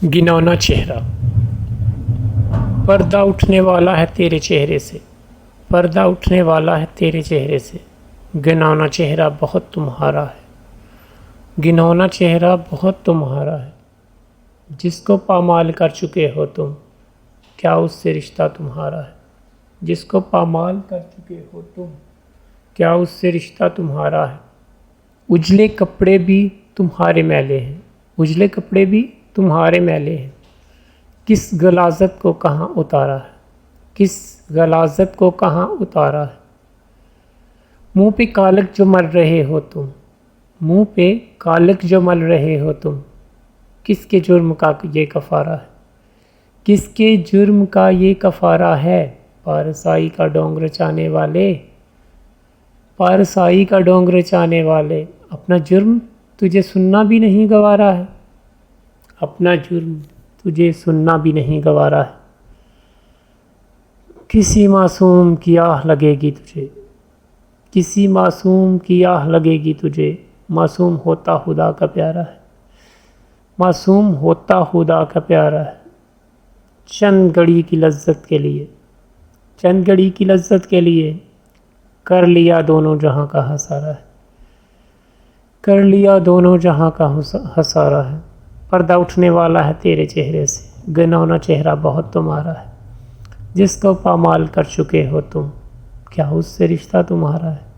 گنونا چہرہ، پردہ اٹھنے والا ہے تیرے چہرے سے، پردہ اٹھنے والا ہے تیرے چہرے سے، گنونا چہرہ بہت تمہارا ہے، گنونا چہرہ بہت تمہارا ہے، جس کو پامال کر چکے ہو تم، کیا اس سے رشتہ تمہارا ہے، جس کو پامال کر چکے ہو تم، کیا اس سے رشتہ تمہارا ہے، اجلے کپڑے بھی تمہارے میلے ہیں، اجلے کپڑے بھی تمہارے میلے ہیں، کس غلاظت کو کہاں اتارا ہے، کس غلاظت کو کہاں اتارا ہے، منہ پہ کالک جو مل رہے ہو تم، منہ پہ کالک جو مل رہے ہو تم، کس کے جرم کا یہ کفارہ ہے، کس کے جرم کا یہ کفارہ ہے، پارسائی کا ڈونگ رچانے والے، پارسائی کا ڈونگ رچانے والے، اپنا جرم تجھے سننا بھی نہیں گوارا ہے، اپنا جرم تجھے سننا بھی نہیں گوارا ہے، کسی معصوم کی آہ لگے گی تجھے، کسی معصوم کی آہ لگے گی تجھے، معصوم ہوتا خدا کا پیارا ہے، معصوم ہوتا خدا کا پیارا ہے، چند گھڑی کی لذت کے لیے، چند گھڑی کی لذت کے لیے کر لیا دونوں جہاں کا ہسارا ہے، کر لیا دونوں جہاں کا ہسارا ہے، پردہ اٹھنے والا ہے تیرے چہرے سے، گنونا چہرہ بہت تمہارا ہے، جس کو پامال کر چکے ہو تم، کیا اس سے رشتہ تمہارا ہے۔